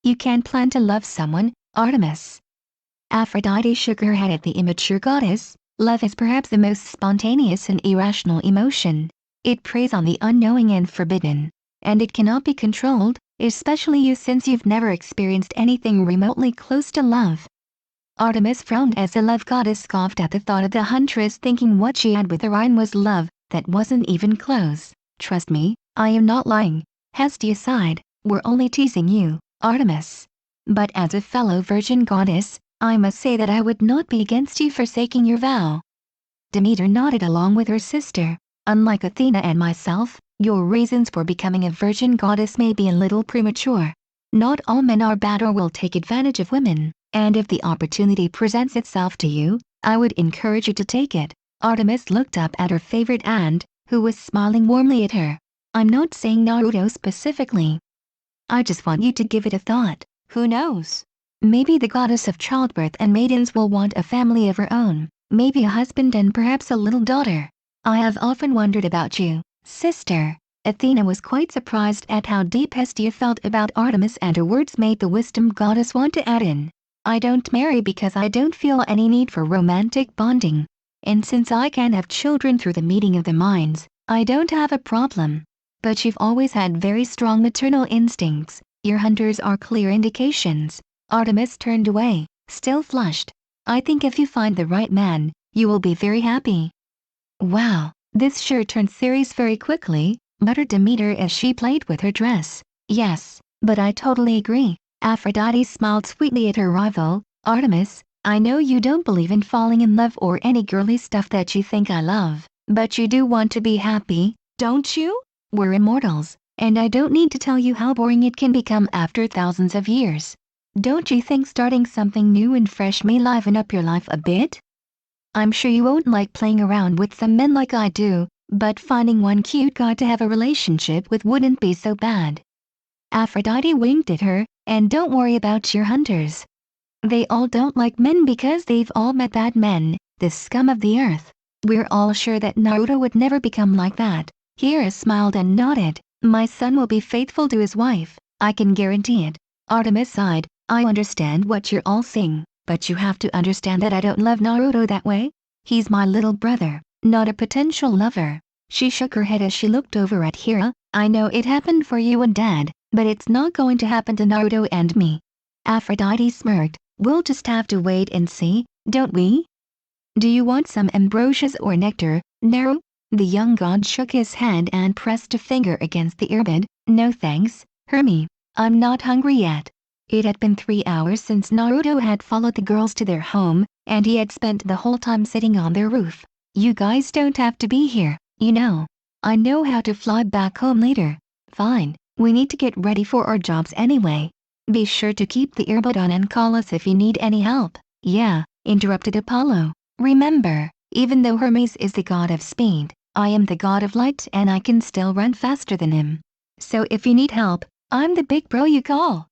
[SPEAKER 1] You can't plan to love someone, Artemis. Aphrodite shook her head at the immature goddess. Love is perhaps the most spontaneous and irrational emotion. It preys on the unknowing and forbidden, and it cannot be controlled, especially you since you've never experienced anything remotely close to love. Artemis frowned as the love goddess scoffed at the thought of the huntress thinking what she had with Orion was love, that wasn't even close. Trust me, I am not lying. Hestia sighed. We're only teasing you, Artemis. But as a fellow virgin goddess, I must say that I would not be against you forsaking your vow. Demeter nodded along with her sister. Unlike Athena and myself, your reasons for becoming a virgin goddess may be a little premature. Not all men are bad or will take advantage of women, and if the opportunity presents itself to you, I would encourage you to take it. Artemis looked up at her favorite aunt, who was smiling warmly at her. I'm not saying Naruto specifically. I just want you to give it a thought. Who knows? Maybe the goddess of childbirth and maidens will want a family of her own, maybe a husband and perhaps a little daughter. I have often wondered about you, sister. Athena was quite surprised at how deep Hestia felt about Artemis, and her words made the wisdom goddess want to add in. I don't marry because I don't feel any need for romantic bonding. And since I can have children through the meeting of the minds, I don't have a problem. But you've always had very strong maternal instincts. Your hunters are clear indications. Artemis turned away, still flushed. I think if you find the right man, you will be very happy. Wow, this sure turned serious very quickly, muttered Demeter as she played with her dress. Yes, but I totally agree. Aphrodite smiled sweetly at her rival. Artemis, I know you don't believe in falling in love or any girly stuff that you think I love, but you do want to be happy, don't you? We're immortals, and I don't need to tell you how boring it can become after thousands of years. Don't you think starting something new and fresh may liven up your life a bit? I'm sure you won't like playing around with some men like I do, but finding one cute guy to have a relationship with wouldn't be so bad. Aphrodite winked at her. And don't worry about your hunters. They all don't like men because they've all met bad men, the scum of the earth. We're all sure that Naruto would never become like that. Hira smiled and nodded. My son will be faithful to his wife, I can guarantee it. Artemis sighed. I understand what you're all saying, but you have to understand that I don't love Naruto that way. He's my little brother, not a potential lover. She shook her head as she looked over at Hira. I know it happened for you and Dad, but it's not going to happen to Naruto and me. Aphrodite smirked. We'll just have to wait and see, don't we? Do you want some ambrosias or nectar, Naru? The young god shook his head and pressed a finger against the earbud. No thanks, Hermes. I'm not hungry yet. It had been 3 hours since Naruto had followed the girls to their home, and he had spent the whole time sitting on their roof. You guys don't have to be here, you know. I know how to fly back home later. Fine. We need to get ready for our jobs anyway. Be sure to keep the earbud on and call us if you need any help. Yeah, interrupted Apollo. Remember, even though Hermes is the god of speed, I am the god of light and I can still run faster than him. So if you need help, I'm the big bro you call.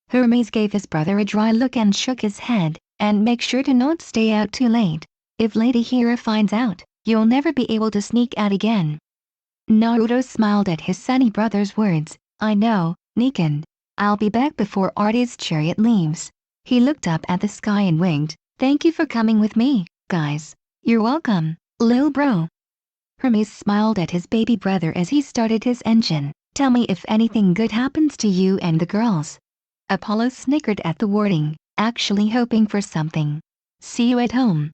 [SPEAKER 1] Hermes gave his brother a dry look and shook his head. And make sure to not stay out too late. If Lady Hira finds out, you'll never be able to sneak out again." Naruto smiled at his sunny brother's words. "I know, Nikan. I'll be back before Artie's chariot leaves." He looked up at the sky and winked. "Thank you for coming with me, guys." "You're welcome, lil bro." Hermes smiled at his baby brother as he started his engine. "Tell me if anything good happens to you and the girls." Apollo snickered at the wording, actually hoping for something. "See you at home."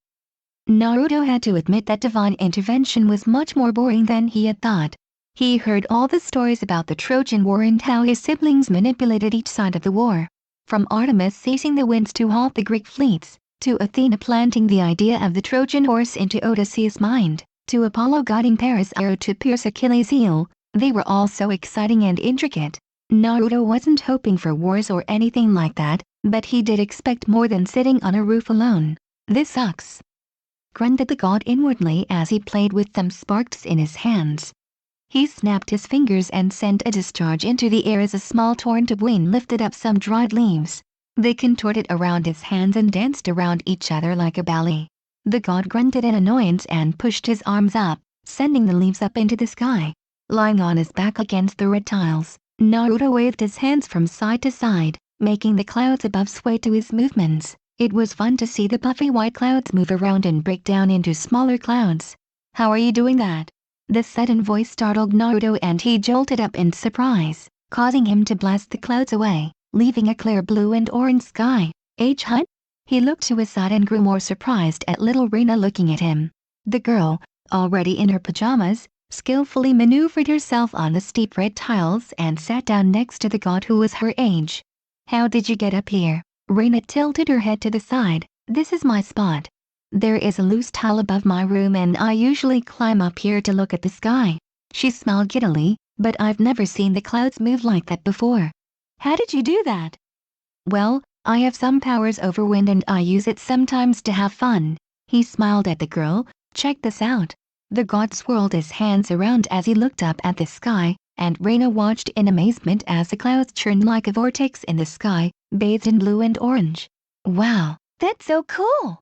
[SPEAKER 1] Naruto had to admit that divine intervention was much more boring than he had thought. He heard all the stories about the Trojan War and how his siblings manipulated each side of the war. From Artemis seizing the winds to halt the Greek fleets, to Athena planting the idea of the Trojan horse into Odysseus' mind, to Apollo guiding Paris' arrow to pierce Achilles' heel, they were all so exciting and intricate. Naruto wasn't hoping for wars or anything like that, but he did expect more than sitting on a roof alone. "This sucks," grunted the god inwardly as he played with some sparks in his hands. He snapped his fingers and sent a discharge into the air as a small torrent of wind lifted up some dried leaves. They contorted around his hands and danced around each other like a ballet. The god grunted in annoyance and pushed his arms up, sending the leaves up into the sky. Lying on his back against the red tiles, Naruto waved his hands from side to side, making the clouds above sway to his movements. It was fun to see the puffy white clouds move around and break down into smaller clouds. "How are you doing that?" The sudden voice startled Naruto and he jolted up in surprise, causing him to blast the clouds away, leaving a clear blue and orange sky. "Hut?" He looked to his side and grew more surprised at little Reina looking at him. The girl, already in her pajamas, skillfully maneuvered herself on the steep red tiles and sat down next to the god who was her age. "How did you get up here?" Reina tilted her head to the side. "This is my spot. There is a loose tile above my room and I usually climb up here to look at the sky." She smiled giddily, "But I've never seen the clouds move like that before." "How did you do that?" "Well, I have some powers over wind and I use it sometimes to have fun." He smiled at the girl. "Check this out." The god swirled his hands around as he looked up at the sky, and Reina watched in amazement as the clouds churned like a vortex in the sky, bathed in blue and orange. "Wow, that's so cool!"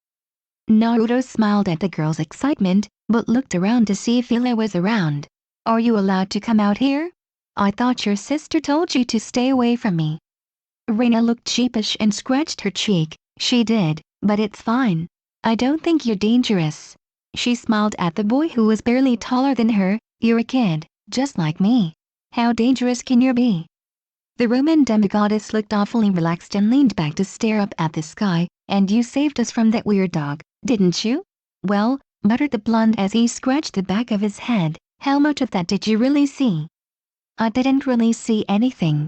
[SPEAKER 1] Naruto smiled at the girl's excitement, but looked around to see if Hila was around. "Are you allowed to come out here? I thought your sister told you to stay away from me." Reina looked sheepish and scratched her cheek. "She did, but it's fine. I don't think you're dangerous." She smiled at the boy who was barely taller than her. "You're a kid, just like me. How dangerous can you be?" The Roman demigoddess looked awfully relaxed and leaned back to stare up at the sky. "And you saved us from that weird dog, didn't you?" "Well," muttered the blonde as he scratched the back of his head, "how much of that did you really see?" "I didn't really see anything."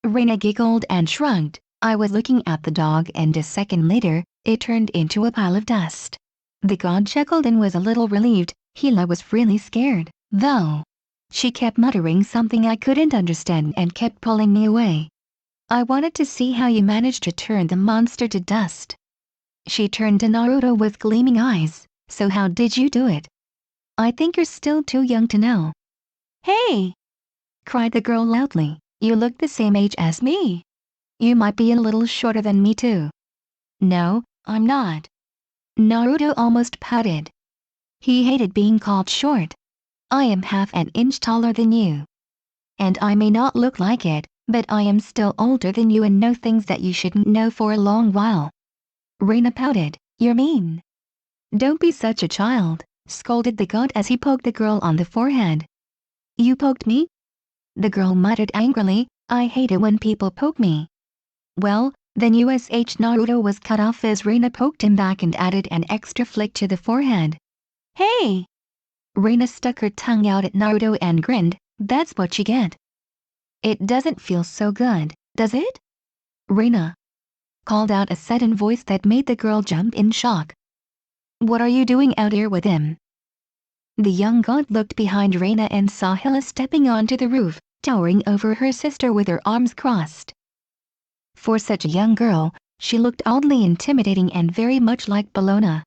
[SPEAKER 1] Reina giggled and shrugged. "I was looking at the dog and a second later, it turned into a pile of dust." The god chuckled and was a little relieved. Hila was really scared, though. She kept muttering something I couldn't understand and kept pulling me away. "I wanted to see how you managed to turn the monster to dust." She turned to Naruto with gleaming eyes. "So how did you do it?" "I think you're still too young to know." "Hey!" cried the girl loudly. "You look the same age as me. You might be a little shorter than me too." "No, I'm not." Naruto almost pouted. He hated being called short. "I am half an inch taller than you. And I may not look like it, but I am still older than you and know things that you shouldn't know for a long while." Reina pouted. "You're mean." "Don't be such a child," scolded the god as he poked the girl on the forehead. "You poked me?" The girl muttered angrily. "I hate it when people poke me." "Well, then Naruto was cut off as Reina poked him back and added an extra flick to the forehead. "Hey!" Reina stuck her tongue out at Naruto and grinned. "That's what you get." "It doesn't feel so good, does it?" Reina called out a sudden voice that made the girl jump in shock. "What are you doing out here with him?" The young god looked behind Reina and saw Hila stepping onto the roof, towering over her sister with her arms crossed. For such a young girl, she looked oddly intimidating and very much like Bologna.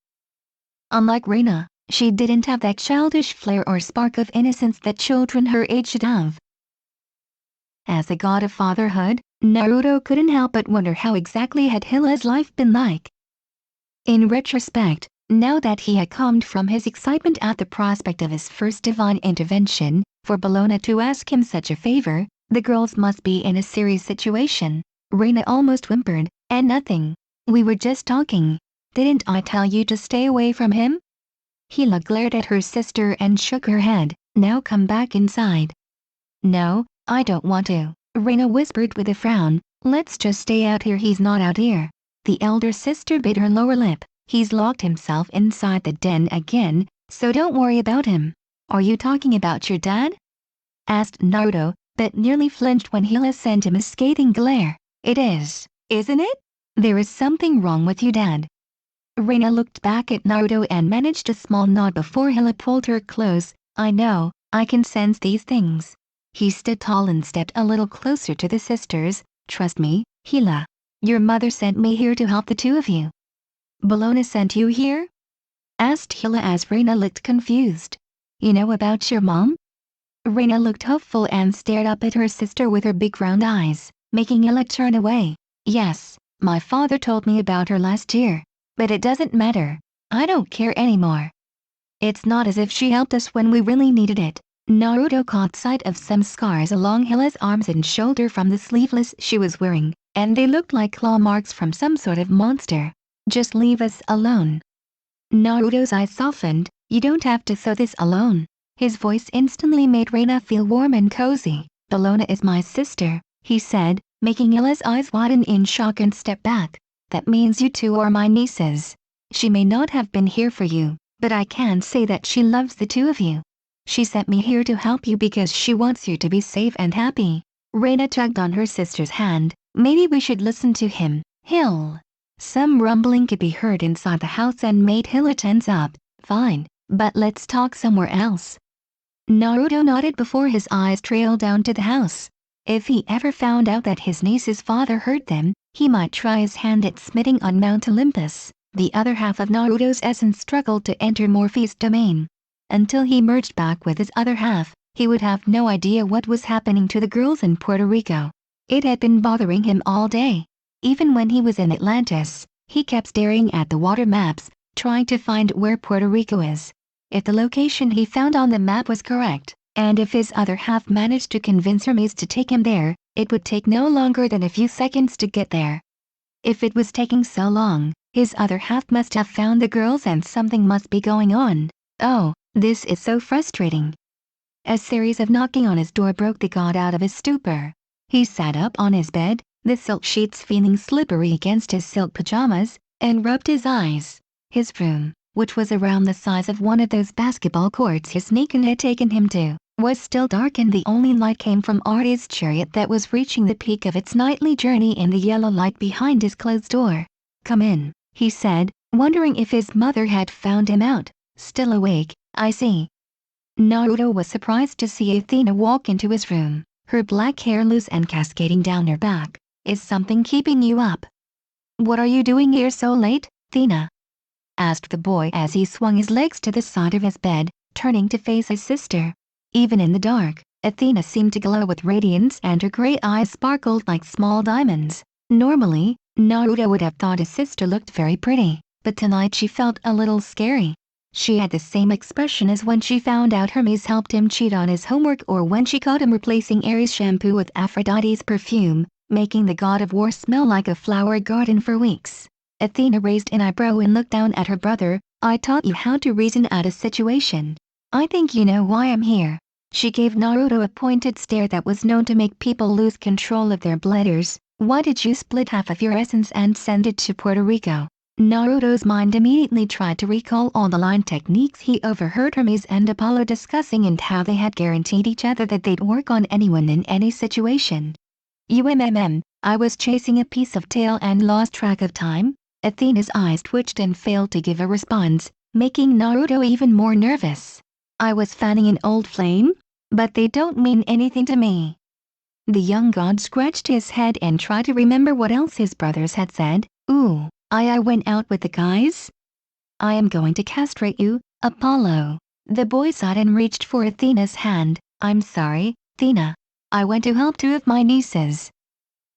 [SPEAKER 1] Unlike Reina, she didn't have that childish flair or spark of innocence that children her age should have. As a god of fatherhood, Naruto couldn't help but wonder how exactly had Hila's life been like. In retrospect, Now that he had calmed from his excitement at the prospect of his first divine intervention, for Bellona to ask him such a favor, the girls must be in a serious situation. Reina almost whimpered, "And nothing. We were just talking. Didn't I tell you to stay away from him?" Hila glared at her sister and shook her head. "Now come back inside." "No, I don't want to," Reina whispered with a frown. "Let's just stay out here. He's not out here." The elder sister bit her lower lip. "He's locked himself inside the den again, so don't worry about him." "Are you talking about your dad?" asked Naruto, but nearly flinched when Hila sent him a scathing glare. "It is, isn't it? There is something wrong with you, Dad." Reina looked back at Naruto and managed a small nod before Hila pulled her close. "I know, I can sense these things." He stood tall and stepped a little closer to the sisters. "Trust me, Hila. Your mother sent me here to help the two of you." "Bellona sent you here?" asked Hila as Reina looked confused. "You know about your mom?" Reina looked hopeful and stared up at her sister with her big round eyes, making Hila turn away. "Yes, my father told me about her last year. But it doesn't matter. I don't care anymore. It's not as if she helped us when we really needed it." Naruto caught sight of some scars along Hila's arms and shoulder from the sleeveless she was wearing, and they looked like claw marks from some sort of monster. "Just leave us alone." Naruto's eyes softened. "You don't have to sew this alone." His voice instantly made Reina feel warm and cozy. "Bellona is my sister," he said, making Hila's eyes widen in shock and step back. "That means you two are my nieces. She may not have been here for you, but I can say that she loves the two of you. She sent me here to help you because she wants you to be safe and happy." Reina tugged on her sister's hand. "Maybe we should listen to him, Hill." Some rumbling could be heard inside the house and made Hila tense up. "Fine, but let's talk somewhere else." Naruto nodded before his eyes trailed down to the house. If he ever found out that his niece's father hurt them, he might try his hand at smithing on Mount Olympus. The other half of Naruto's essence struggled to enter Morphe's domain. Until he merged back with his other half, he would have no idea what was happening to the girls in Puerto Rico. It had been bothering him all day. Even when he was in Atlantis, he kept staring at the water maps, trying to find where Puerto Rico is. If the location he found on the map was correct, and if his other half managed to convince Hermes to take him there, it would take no longer than a few seconds to get there. If it was taking so long, his other half must have found the girls and something must be going on. "Oh, this is so frustrating." A series of knocking on his door broke the god out of his stupor. He sat up on his bed, the silk sheets feeling slippery against his silk pajamas, and rubbed his eyes. His room, which was around the size of one of those basketball courts his Nikan had taken him to, was still dark and the only light came from Artemis' chariot that was reaching the peak of its nightly journey in the yellow light behind his closed door. "Come in," he said, wondering if his mother had found him out. "Still awake, I see." Naruto was surprised to see Athena walk into his room, her black hair loose and cascading down her back. "Is something keeping you up?" "What are you doing here so late, Athena?" asked the boy as he swung his legs to the side of his bed, turning to face his sister. Even in the dark, Athena seemed to glow with radiance and her gray eyes sparkled like small diamonds. Normally, Naruto would have thought his sister looked very pretty, but tonight she felt a little scary. She had the same expression as when she found out Hermes helped him cheat on his homework or when she caught him replacing Ares shampoo with Aphrodite's perfume, making the god of war smell like a flower garden for weeks. Athena raised an eyebrow and looked down at her brother. "I taught you how to reason out a situation. I think you know why I'm here." She gave Naruto a pointed stare that was known to make people lose control of their bladders. "Why did you split half of your essence and send it to Puerto Rico?" Naruto's mind immediately tried to recall all the line techniques he overheard Hermes and Apollo discussing and how they had guaranteed each other that they'd work on anyone in any situation. I was chasing a piece of tail and lost track of time." Athena's eyes twitched and failed to give a response, making Naruto even more nervous. "I was fanning an old flame? But they don't mean anything to me." The young god scratched his head and tried to remember what else his brothers had said. "Ooh, I went out with the guys? I am going to castrate you, Apollo." The boy sighed and reached for Athena's hand. "I'm sorry, Athena. I went to help two of my nieces.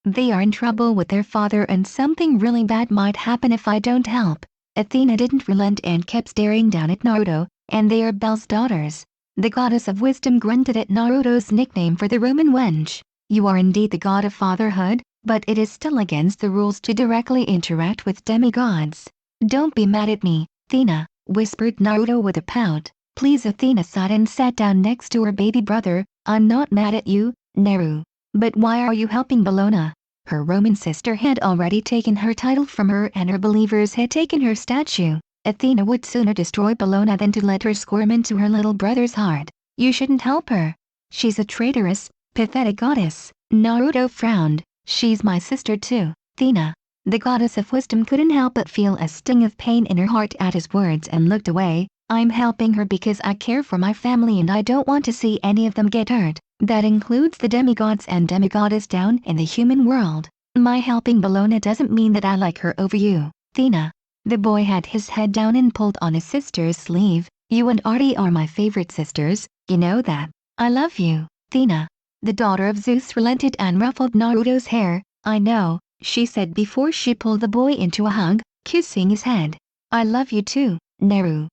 [SPEAKER 1] They are in trouble with their father and something really bad might happen if I don't help." Athena didn't relent and kept staring down at Naruto, and they are Bel's daughters. The goddess of wisdom grunted at Naruto's nickname for the Roman wench. You are indeed the god of fatherhood, but it is still against the rules to directly interact with demigods. Don't be mad at me, Athena, whispered Naruto with a pout. Please. Athena sighed and sat down next to her baby brother. I'm not mad at you, Naru. But why are you helping Bellona? Her Roman sister had already taken her title from her and her believers had taken her statue. Athena would sooner destroy Bellona than to let her squirm into her little brother's heart. You shouldn't help her. She's a traitorous, pathetic goddess. Naruto frowned. She's my sister too, Athena. The goddess of wisdom couldn't help but feel a sting of pain in her heart at his words and looked away. I'm helping her because I care for my family and I don't want to see any of them get hurt. That includes the demigods and demigoddess down in the human world. My helping Bellona doesn't mean that I like her over you, Athena. The boy had his head down and pulled on his sister's sleeve. You and Artie are my favorite sisters, you know that. I love you, Athena. The daughter of Zeus relented and ruffled Naruto's hair. I know, she said before she pulled the boy into a hug, kissing his head. I love you too, Naru.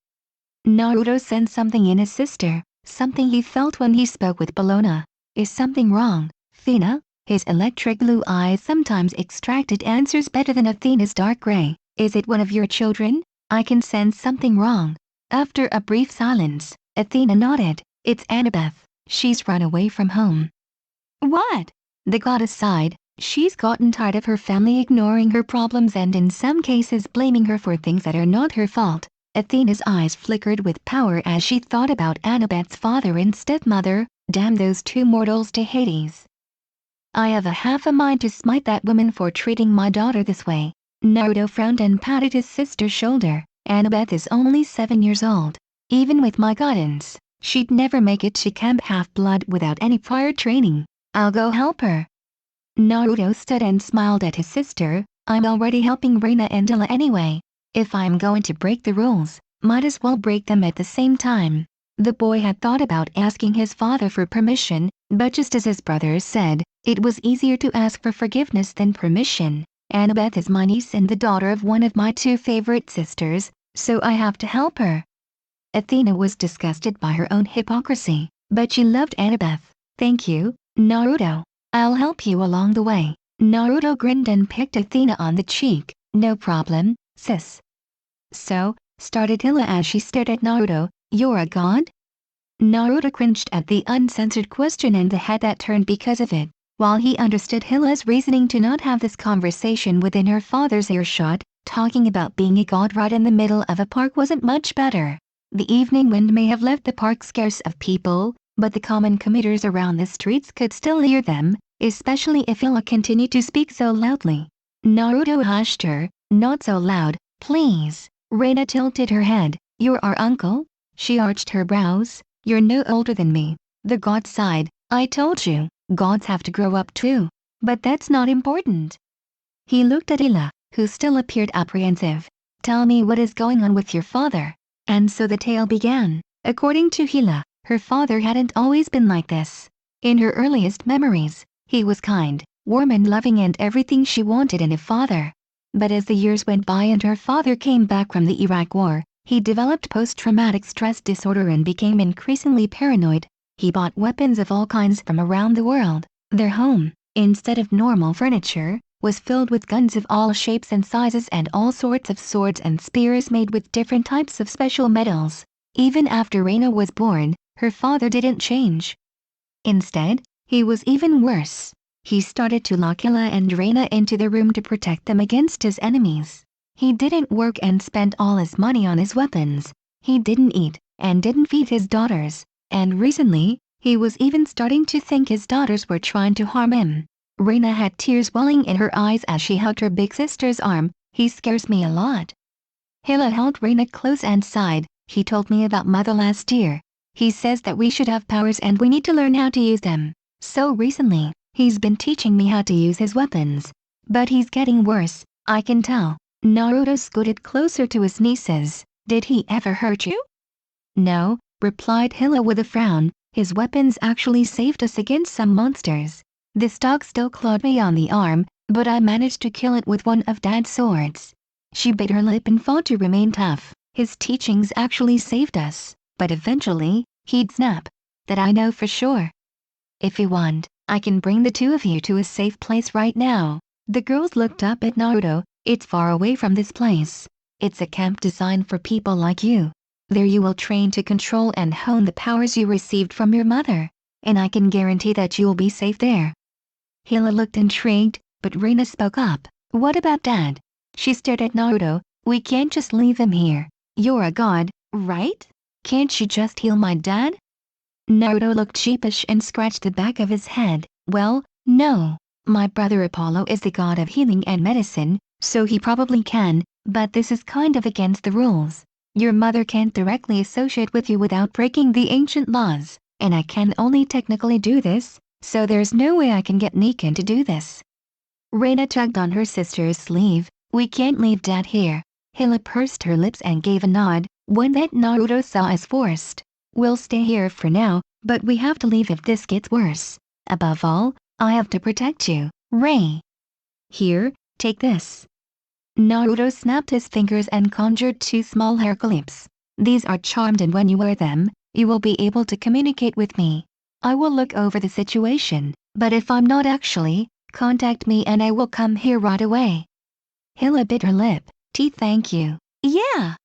[SPEAKER 1] Naruto sensed something in his sister, something he felt when he spoke with Bellona. Is something wrong, Athena? His electric blue eyes sometimes extracted answers better than Athena's dark gray. Is it one of your children? I can sense something wrong. After a brief silence, Athena nodded. It's Annabeth. She's run away from home. What? The goddess sighed. She's gotten tired of her family ignoring her problems and in some cases blaming her for things that are not her fault. Athena's eyes flickered with power as she thought about Annabeth's father and stepmother. Damn those two mortals to Hades. I have half a mind to smite that woman for treating my daughter this way. Naruto frowned and patted his sister's shoulder. Annabeth is only 7 years old. Even with my guidance, she'd never make it to Camp Half-Blood without any prior training. I'll go help her. Naruto stood and smiled at his sister. I'm already helping Reina and Hila anyway. If I'm going to break the rules, might as well break them at the same time. The boy had thought about asking his father for permission, but just as his brothers said, it was easier to ask for forgiveness than permission. Annabeth is my niece and the daughter of one of my two favorite sisters, so I have to help her. Athena was disgusted by her own hypocrisy, but she loved Annabeth. Thank you, Naruto. I'll help you along the way. Naruto grinned and picked Athena on the cheek. No problem, sis. So, started Hila as she stared at Naruto, you're a god? Naruto cringed at the uncensored question and the head that turned because of it. While he understood Hila's reasoning to not have this conversation within her father's earshot, talking about being a god right in the middle of a park wasn't much better. The evening wind may have left the park scarce of people, but the common commuters around the streets could still hear them, especially if Hila continued to speak so loudly. Naruto hushed her. Not so loud, please. Reina tilted her head. You're our uncle? She arched her brows. You're no older than me. The god sighed. I told you, gods have to grow up too. But that's not important. He looked at Hila, who still appeared apprehensive. Tell me what is going on with your father. And so the tale began. According to Hila, her father hadn't always been like this. In her earliest memories, he was kind, warm and loving and everything she wanted in a father. But as the years went by and her father came back from the Iraq War, he developed post-traumatic stress disorder and became increasingly paranoid. He bought weapons of all kinds from around the world. Their home, instead of normal furniture, was filled with guns of all shapes and sizes and all sorts of swords and spears made with different types of special metals. Even after Reina was born, her father didn't change. Instead, he was even worse. He started to lock Hila and Reina into the room to protect them against his enemies. He didn't work and spent all his money on his weapons. He didn't eat, and didn't feed his daughters. And recently, he was even starting to think his daughters were trying to harm him. Reina had tears welling in her eyes as she hugged her big sister's arm. He scares me a lot. Hila held Reina close and sighed. He told me about Mother last year. He says that we should have powers and we need to learn how to use them. So recently, he's been teaching me how to use his weapons. But he's getting worse, I can tell. Naruto scooted closer to his nieces. Did he ever hurt you? No, replied Hila with a frown. His weapons actually saved us against some monsters. This dog still clawed me on the arm, but I managed to kill it with one of Dad's swords. She bit her lip and fought to remain tough. His teachings actually saved us, but eventually, he'd snap. That I know for sure. If you want, I can bring the two of you to a safe place right now. The girls looked up at Naruto. It's far away from this place. It's a camp designed for people like you. There you will train to control and hone the powers you received from your mother, and I can guarantee that you'll be safe there. Hila looked intrigued, but Reina spoke up. What about Dad? She stared at Naruto. We can't just leave him here. You're a god, right? Can't you just heal my dad? Naruto looked sheepish and scratched the back of his head. Well, no. My brother Apollo is the god of healing and medicine, so he probably can, but this is kind of against the rules. Your mother can't directly associate with you without breaking the ancient laws, and I can only technically do this, so there's no way I can get Nikan to do this. Reina tugged on her sister's sleeve. We can't leave Dad here. Hila pursed her lips and gave a nod, one that Naruto saw as forced. We'll stay here for now, but we have to leave if this gets worse. Above all, I have to protect you, Rei. Here, take this. Naruto snapped his fingers and conjured two small hair clips. These are charmed, and when you wear them, you will be able to communicate with me. I will look over the situation, but if I'm not actually, contact me and I will come here right away. Hila bit her lip. Thank you. Yeah!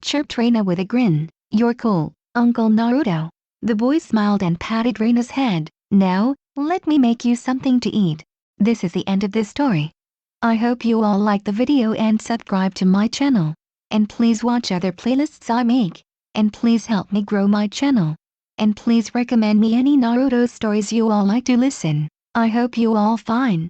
[SPEAKER 1] Chirped Reina with a grin. You're cool, Uncle Naruto. The boy smiled and patted Reina's head. Now, let me make you something to eat. This is the end of this story. I hope you all like the video and subscribe to my channel. And please watch other playlists I make. And please help me grow my channel. And please recommend me any Naruto stories you all like to listen. I hope you all fine.